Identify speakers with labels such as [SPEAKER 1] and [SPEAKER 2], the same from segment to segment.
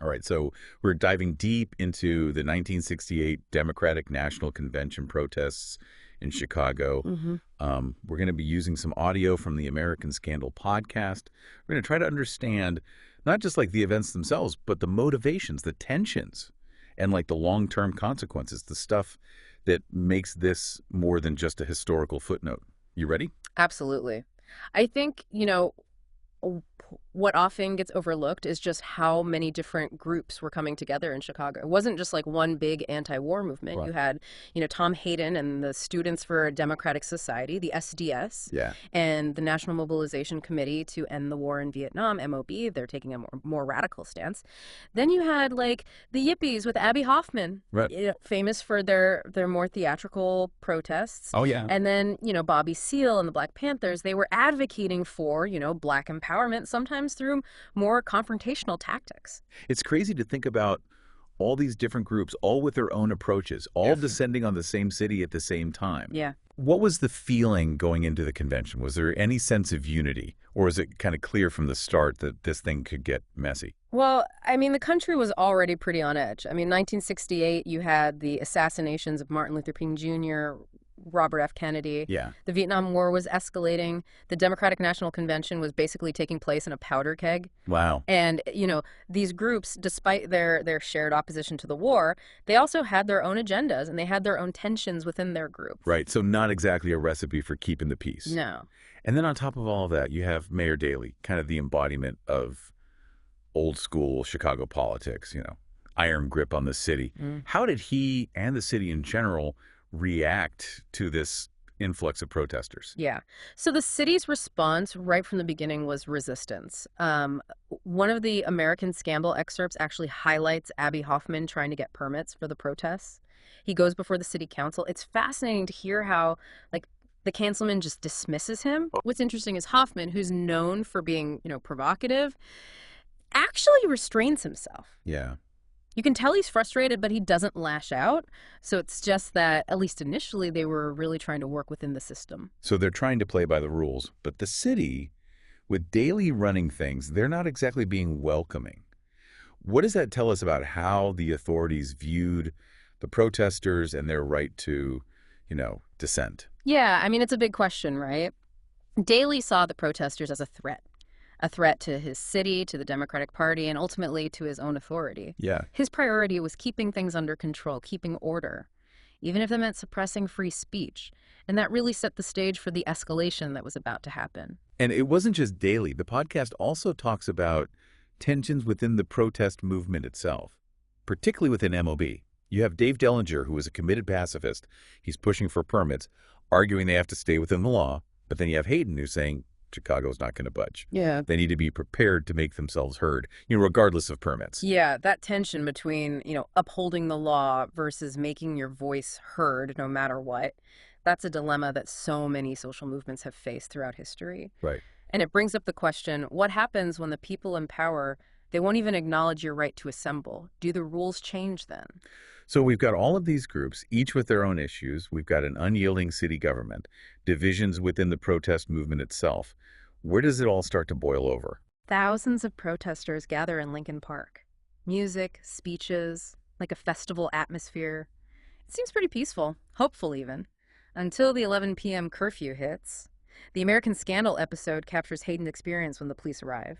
[SPEAKER 1] All right, so we're diving deep into the 1968 Democratic National Convention protests in Chicago.
[SPEAKER 2] Hmm.
[SPEAKER 1] We're going to be using some audio from the American Scandal podcast. We're going to try to understand not just like the events themselves, but the motivations, the tensions, and like the long-term consequences, the stuff that makes this more than just a historical footnote. You ready?
[SPEAKER 2] Absolutely. I think, w- what often gets overlooked is just how many different groups were coming together in Chicago. It wasn't just like one big anti-war movement.
[SPEAKER 1] Right.
[SPEAKER 2] You had, Tom Hayden and the Students for a Democratic Society, the SDS,
[SPEAKER 1] Yeah.
[SPEAKER 2] and the National Mobilization Committee to End the War in Vietnam, MOB. They're taking a more radical stance. Then you had like the Yippies with Abby Hoffman,
[SPEAKER 1] Right.
[SPEAKER 2] famous for their more theatrical protests.
[SPEAKER 1] Oh, yeah.
[SPEAKER 2] And then, Bobby Seale and the Black Panthers, they were advocating for, Black empowerment, sometimes through more confrontational tactics.
[SPEAKER 1] It's crazy to think about all these different groups, all with their own approaches, all descending on the same city at the same time.
[SPEAKER 2] Yeah.
[SPEAKER 1] What was the feeling going into the convention? Was there any sense of unity, or was it kind of clear from the start that this thing could get messy?
[SPEAKER 2] Well, I mean, the country was already pretty on edge. I mean, 1968, you had the assassinations of Martin Luther King Jr., Robert F. Kennedy.
[SPEAKER 1] Yeah.
[SPEAKER 2] The Vietnam War was escalating. The Democratic National Convention was basically taking place in a powder keg.
[SPEAKER 1] Wow.
[SPEAKER 2] And, these groups, despite their shared opposition to the war, they also had their own agendas and they had their own tensions within their group.
[SPEAKER 1] Right. So not exactly a recipe for keeping the peace.
[SPEAKER 2] No.
[SPEAKER 1] And then on top of all of that, you have Mayor Daley, kind of the embodiment of old school Chicago politics, iron grip on the city.
[SPEAKER 2] Mm.
[SPEAKER 1] How did he and the city in general react to this influx of protesters?
[SPEAKER 2] Yeah. So the city's response right from the beginning was resistance. One of the American Scandal excerpts actually highlights Abby Hoffman trying to get permits for the protests. He goes before the city council. It's fascinating to hear how, like, the councilman just dismisses him. What's interesting is Hoffman, who's known for being, provocative, actually restrains himself.
[SPEAKER 1] Yeah.
[SPEAKER 2] You can tell he's frustrated, but he doesn't lash out. So it's just that, at least initially, they were really trying to work within the system.
[SPEAKER 1] So they're trying to play by the rules, but the city, with Daley running things, they're not exactly being welcoming. What does that tell us about how the authorities viewed the protesters and their right to, dissent?
[SPEAKER 2] Yeah, I mean, it's a big question, right? Daley saw the protesters as a threat to his city, to the Democratic Party, and ultimately to his own authority.
[SPEAKER 1] Yeah.
[SPEAKER 2] His priority was keeping things under control, keeping order, even if that meant suppressing free speech. And that really set the stage for the escalation that was about to happen.
[SPEAKER 1] And it wasn't just Daley. The podcast also talks about tensions within the protest movement itself, particularly within MOB. You have Dave Dellinger, who is a committed pacifist. He's pushing for permits, arguing they have to stay within the law. But then you have Hayden, who's saying Chicago's not going to budge.
[SPEAKER 2] Yeah.
[SPEAKER 1] They need to be prepared to make themselves heard, regardless of permits.
[SPEAKER 2] Yeah, that tension between, upholding the law versus making your voice heard no matter what, that's a dilemma that so many social movements have faced throughout history.
[SPEAKER 1] Right.
[SPEAKER 2] And it brings up the question, what happens when the people in power, they won't even acknowledge your right to assemble? Do the rules change then?
[SPEAKER 1] So we've got all of these groups, each with their own issues. We've got an unyielding city government, divisions within the protest movement itself. Where does it all start to boil over?
[SPEAKER 2] Thousands of protesters gather in Lincoln Park. Music, speeches, like a festival atmosphere. It seems pretty peaceful, hopeful even, until the 11 p.m. curfew hits. The American Scandal episode captures Hayden's experience when the police arrive.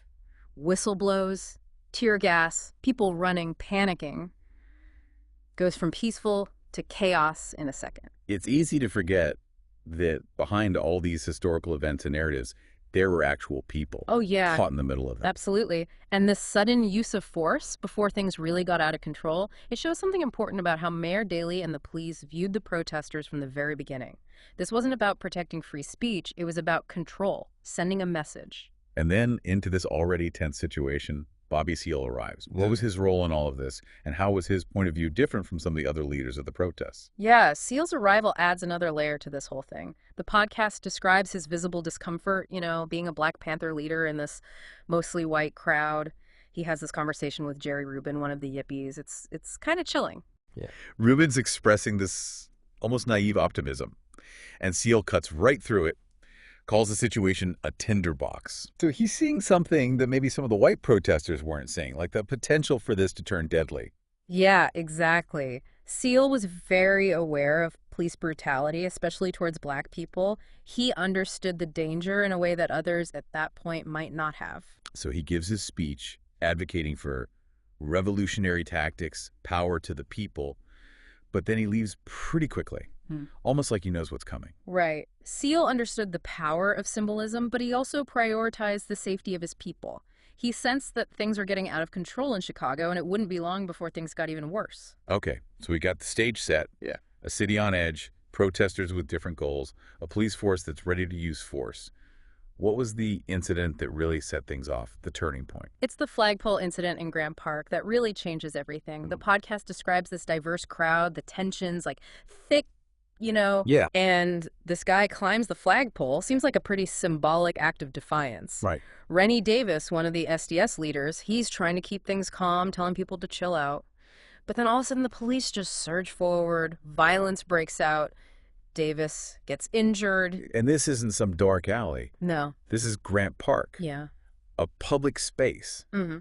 [SPEAKER 2] Whistle blows, tear gas, people running, panicking. Goes from peaceful to chaos in a second.
[SPEAKER 1] It's easy to forget that behind all these historical events and narratives, there were actual people caught in the middle of them.
[SPEAKER 2] Absolutely. And this sudden use of force before things really got out of control, it shows something important about how Mayor Daley and the police viewed the protesters from the very beginning. This wasn't about protecting free speech. It was about control, sending a message.
[SPEAKER 1] And then into this already tense situation, Bobby Seale arrives. What was his role in all of this, and how was his point of view different from some of the other leaders of the protests?
[SPEAKER 2] Yeah, Seale's arrival adds another layer to this whole thing. The podcast describes his visible discomfort, being a Black Panther leader in this mostly white crowd. He has this conversation with Jerry Rubin, one of the Yippies. It's kind of chilling.
[SPEAKER 1] Yeah. Rubin's expressing this almost naive optimism, and Seale cuts right through it calls the situation a tinderbox. So he's seeing something that maybe some of the white protesters weren't seeing, like the potential for this to turn deadly.
[SPEAKER 2] Yeah, exactly. Seal was very aware of police brutality, especially towards black people. He understood the danger in a way that others at that point might not have.
[SPEAKER 1] So he gives his speech advocating for revolutionary tactics, power to the people, but then he leaves pretty quickly, almost like he knows what's coming.
[SPEAKER 2] Right. Seal understood the power of symbolism, but he also prioritized the safety of his people. He sensed that things were getting out of control in Chicago, and it wouldn't be long before things got even worse.
[SPEAKER 1] Okay, so we got the stage set.
[SPEAKER 3] Yeah.
[SPEAKER 1] A city on edge, protesters with different goals, a police force that's ready to use force. What was the incident that really set things off, the turning point?
[SPEAKER 2] It's the flagpole incident in Grant Park that really changes everything. The podcast describes this diverse crowd, the tensions, like thick,
[SPEAKER 1] Yeah.
[SPEAKER 2] and this guy climbs the flagpole. Seems like a pretty symbolic act of defiance.
[SPEAKER 1] Right.
[SPEAKER 2] Rennie Davis, one of the SDS leaders, he's trying to keep things calm, telling people to chill out. But then all of a sudden the police just surge forward, violence breaks out, Davis gets injured.
[SPEAKER 1] And this isn't some dark alley.
[SPEAKER 2] No.
[SPEAKER 1] This is Grant Park,
[SPEAKER 2] Yeah.
[SPEAKER 1] a public space.
[SPEAKER 2] Mm-hmm.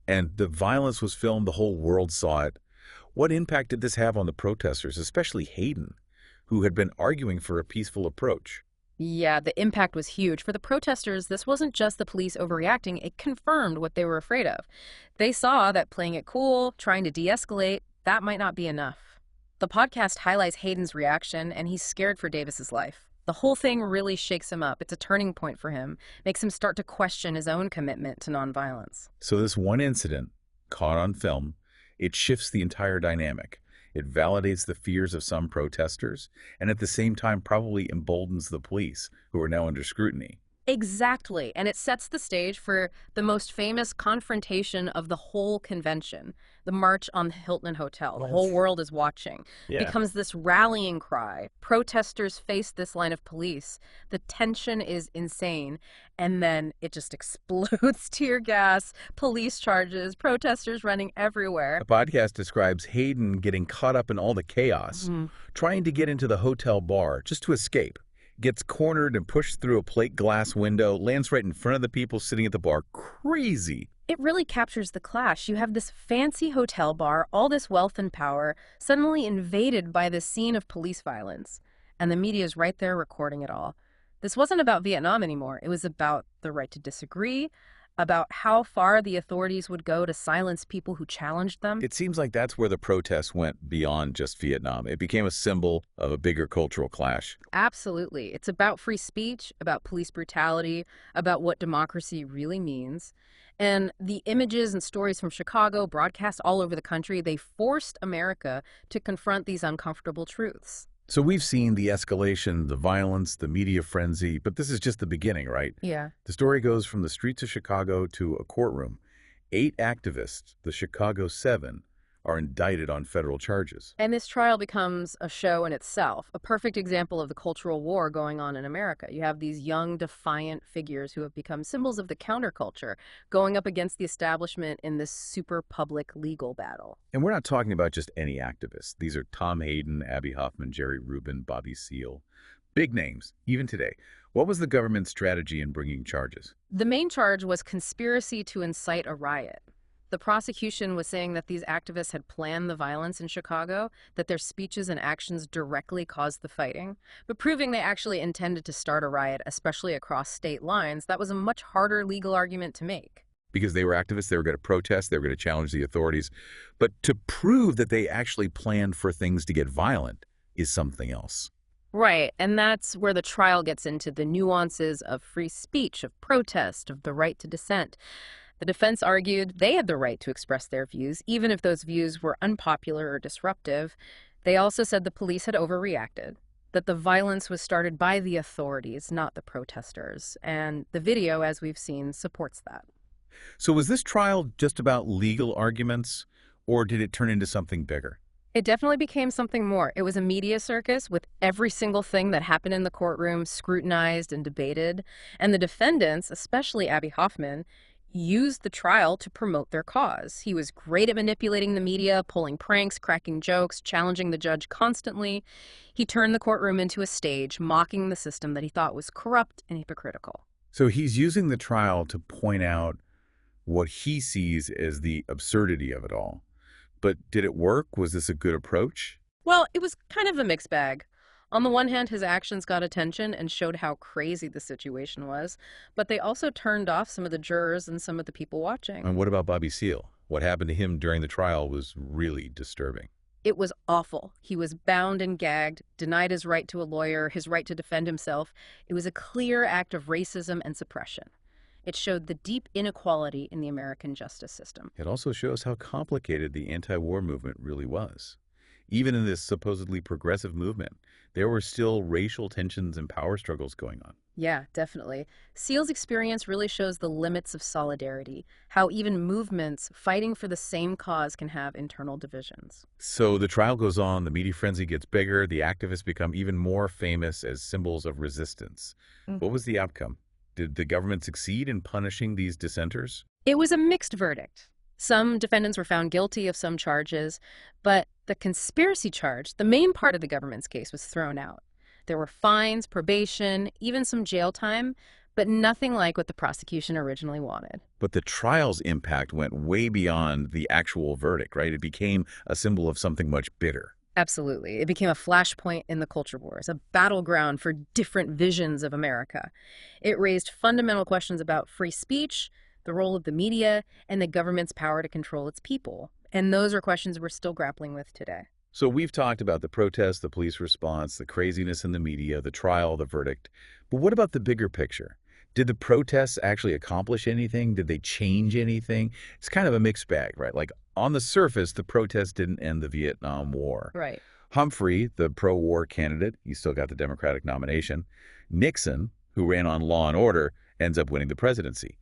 [SPEAKER 1] And the violence was filmed, the whole world saw it. What impact did this have on the protesters, especially Hayden, who had been arguing for a peaceful approach?
[SPEAKER 2] Yeah, the impact was huge. For the protesters, this wasn't just the police overreacting, it confirmed what they were afraid of. They saw that playing it cool, trying to de-escalate, that might not be enough. The podcast highlights Hayden's reaction, and he's scared for Davis's life. The whole thing really shakes him up. It's a turning point for him, makes him start to question his own commitment to nonviolence.
[SPEAKER 1] So this one incident, caught on film, it shifts the entire dynamic. It validates the fears of some protesters, and at the same time probably emboldens the police, who are now under scrutiny.
[SPEAKER 2] Exactly, and it sets the stage for the most famous confrontation of the whole convention, the March on the Hilton Hotel. The whole world is watching.
[SPEAKER 3] Yeah.
[SPEAKER 2] It becomes this rallying cry. Protesters face this line of police. The tension is insane, and then it just explodes. Tear gas, police charges, protesters running everywhere.
[SPEAKER 1] The podcast describes Hayden getting caught up in all the chaos, trying to get into the hotel bar just to escape. Gets cornered and pushed through a plate glass window, lands right in front of the people sitting at the bar. Crazy.
[SPEAKER 2] It really captures the clash. You have this fancy hotel bar, all this wealth and power, suddenly invaded by this scene of police violence. And the media is right there recording it all. This wasn't about Vietnam anymore. It was about the right to disagree, about how far the authorities would go to silence people who challenged them.
[SPEAKER 1] It seems like that's where the protests went beyond just Vietnam. It became a symbol of a bigger cultural clash.
[SPEAKER 2] Absolutely. It's about free speech, about police brutality, about what democracy really means. And the images and stories from Chicago, broadcast all over the country, they forced America to confront these uncomfortable truths.
[SPEAKER 1] So we've seen the escalation, the violence, the media frenzy, but this is just the beginning, right?
[SPEAKER 2] Yeah.
[SPEAKER 1] The story goes from the streets of Chicago to a courtroom. 8 activists, the Chicago 7, are indicted on federal charges.
[SPEAKER 2] And this trial becomes a show in itself, a perfect example of the cultural war going on in America. You have these young, defiant figures who have become symbols of the counterculture, going up against the establishment in this super public legal battle.
[SPEAKER 1] And we're not talking about just any activists. These are Tom Hayden, Abby Hoffman, Jerry Rubin, Bobby Seale. Big names, even today. What was the government's strategy in bringing charges?
[SPEAKER 2] The main charge was conspiracy to incite a riot. The prosecution was saying that these activists had planned the violence in Chicago, that their speeches and actions directly caused the fighting. But proving they actually intended to start a riot, especially across state lines, that was a much harder legal argument to make.
[SPEAKER 1] Because they were activists, they were going to protest, they were going to challenge the authorities. But to prove that they actually planned for things to get violent is something else.
[SPEAKER 2] Right, and that's where the trial gets into the nuances of free speech, of protest, of the right to dissent. The defense argued they had the right to express their views, even if those views were unpopular or disruptive. They also said the police had overreacted, that the violence was started by the authorities, not the protesters. And the video, as we've seen, supports that.
[SPEAKER 1] So was this trial just about legal arguments, or did it turn into something bigger?
[SPEAKER 2] It definitely became something more. It was a media circus with every single thing that happened in the courtroom scrutinized and debated. And the defendants, especially Abby Hoffman, used the trial to promote their cause. He was great at manipulating the media, pulling pranks, cracking jokes, challenging the judge constantly. He turned the courtroom into a stage, mocking the system that he thought was corrupt and hypocritical.
[SPEAKER 1] So he's using the trial to point out what he sees as the absurdity of it all. But did it work? Was this a good approach?
[SPEAKER 2] Well, it was kind of a mixed bag. On the one hand, his actions got attention and showed how crazy the situation was, but they also turned off some of the jurors and some of the people watching.
[SPEAKER 1] And what about Bobby Seale? What happened to him during the trial was really disturbing.
[SPEAKER 2] It was awful. He was bound and gagged, denied his right to a lawyer, his right to defend himself. It was a clear act of racism and suppression. It showed the deep inequality in the American justice system.
[SPEAKER 1] It also shows how complicated the anti-war movement really was. Even in this supposedly progressive movement, there were still racial tensions and power struggles going on.
[SPEAKER 2] Yeah, definitely. Seale's experience really shows the limits of solidarity, how even movements fighting for the same cause can have internal divisions.
[SPEAKER 1] So the trial goes on, the media frenzy gets bigger, the activists become even more famous as symbols of resistance. What was the outcome? Did the government succeed in punishing these dissenters?
[SPEAKER 2] It was a mixed verdict. Some defendants were found guilty of some charges, but the conspiracy charge, the main part of the government's case, was thrown out. There were fines, probation, even some jail time, but nothing like what the prosecution originally wanted.
[SPEAKER 1] But the trial's impact went way beyond the actual verdict, right? It became a symbol of something much bigger.
[SPEAKER 2] Absolutely. It became a flashpoint in the culture wars, a battleground for different visions of America. It raised fundamental questions about free speech, the role of the media, and the government's power to control its people. And those are questions we're still grappling with today.
[SPEAKER 1] So we've talked about the protests, the police response, the craziness in the media, the trial, the verdict. But what about the bigger picture? Did the protests actually accomplish anything? Did they change anything? It's kind of a mixed bag, right? Like on the surface, the protests didn't end the Vietnam War.
[SPEAKER 2] Right.
[SPEAKER 1] Humphrey, the pro-war candidate, he still got the Democratic nomination. Nixon, who ran on law and order, ends up winning the presidency.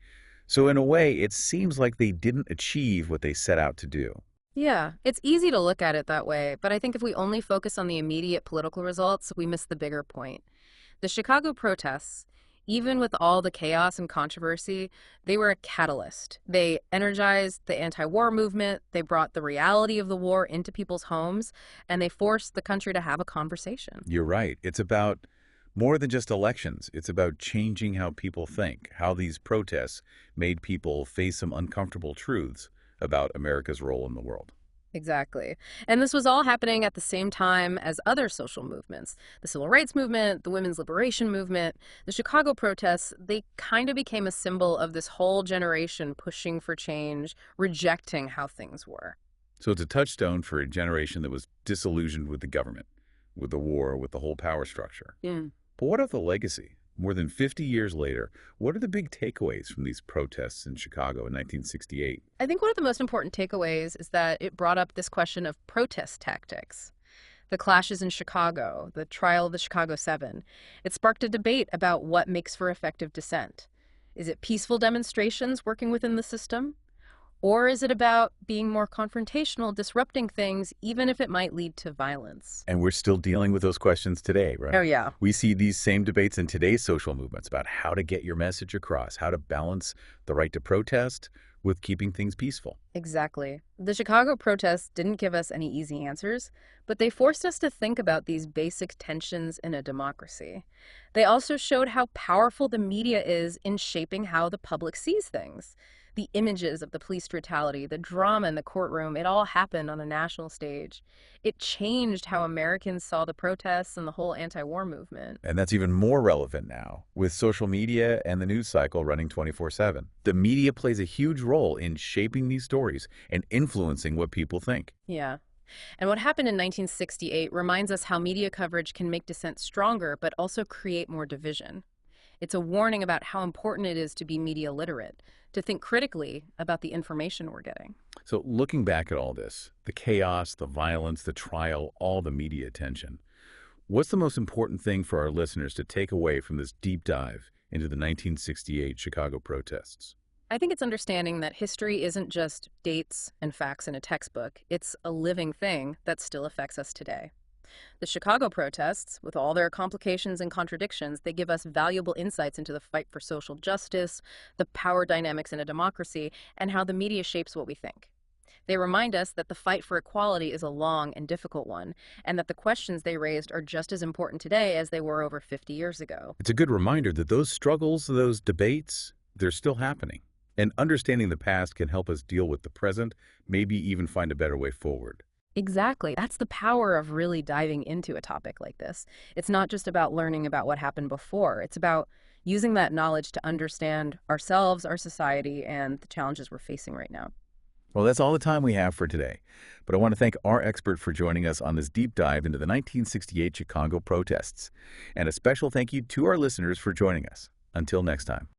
[SPEAKER 1] So in a way, it seems like they didn't achieve what they set out to do.
[SPEAKER 2] Yeah, it's easy to look at it that way, but I think if we only focus on the immediate political results, we miss the bigger point. The Chicago protests, even with all the chaos and controversy, they were a catalyst. They energized the anti-war movement, they brought the reality of the war into people's homes, and they forced the country to have a conversation.
[SPEAKER 1] You're right. It's about more than just elections. It's about changing how people think, how these protests made people face some uncomfortable truths about America's role in the world.
[SPEAKER 2] Exactly. And this was all happening at the same time as other social movements. The civil rights movement, the women's liberation movement, the Chicago protests, they kind of became a symbol of this whole generation pushing for change, rejecting how things were.
[SPEAKER 1] So it's a touchstone for a generation that was disillusioned with the government, with the war, with the whole power structure.
[SPEAKER 2] Yeah.
[SPEAKER 1] But what of the legacy? More than 50 years later, what are the big takeaways from these protests in Chicago in 1968?
[SPEAKER 2] I think one of the most important takeaways is that it brought up this question of protest tactics. The clashes in Chicago, the trial of the Chicago 7, it sparked a debate about what makes for effective dissent. Is it peaceful demonstrations working within the system? Or is it about being more confrontational, disrupting things, even if it might lead to violence?
[SPEAKER 1] And we're still dealing with those questions today, right?
[SPEAKER 2] Oh, yeah.
[SPEAKER 1] We see these same debates in today's social movements about how to get your message across, how to balance the right to protest with keeping things peaceful.
[SPEAKER 2] Exactly. The Chicago protests didn't give us any easy answers, but they forced us to think about these basic tensions in a democracy. They also showed how powerful the media is in shaping how the public sees things. The images of the police brutality, the drama in the courtroom, it all happened on a national stage. It changed how Americans saw the protests and the whole anti-war movement.
[SPEAKER 1] And that's even more relevant now with social media and the news cycle running 24/7. The media plays a huge role in shaping these stories and influencing what people think.
[SPEAKER 2] Yeah. And what happened in 1968 reminds us how media coverage can make dissent stronger, but also create more division. It's a warning about how important it is to be media literate, to think critically about the information we're getting.
[SPEAKER 1] So looking back at all this, the chaos, the violence, the trial, all the media attention, what's the most important thing for our listeners to take away from this deep dive into the 1968 Chicago protests?
[SPEAKER 2] I think it's understanding that history isn't just dates and facts in a textbook. It's a living thing that still affects us today. The Chicago protests, with all their complications and contradictions, they give us valuable insights into the fight for social justice, the power dynamics in a democracy, and how the media shapes what we think. They remind us that the fight for equality is a long and difficult one, and that the questions they raised are just as important today as they were over 50 years ago.
[SPEAKER 1] It's a good reminder that those struggles, those debates, they're still happening. And understanding the past can help us deal with the present, maybe even find a better way forward.
[SPEAKER 2] Exactly. That's the power of really diving into a topic like this. It's not just about learning about what happened before. It's about using that knowledge to understand ourselves, our society, and the challenges we're facing right now.
[SPEAKER 1] Well, that's all the time we have for today. But I want to thank our expert for joining us on this deep dive into the 1968 Chicago protests. And a special thank you to our listeners for joining us. Until next time.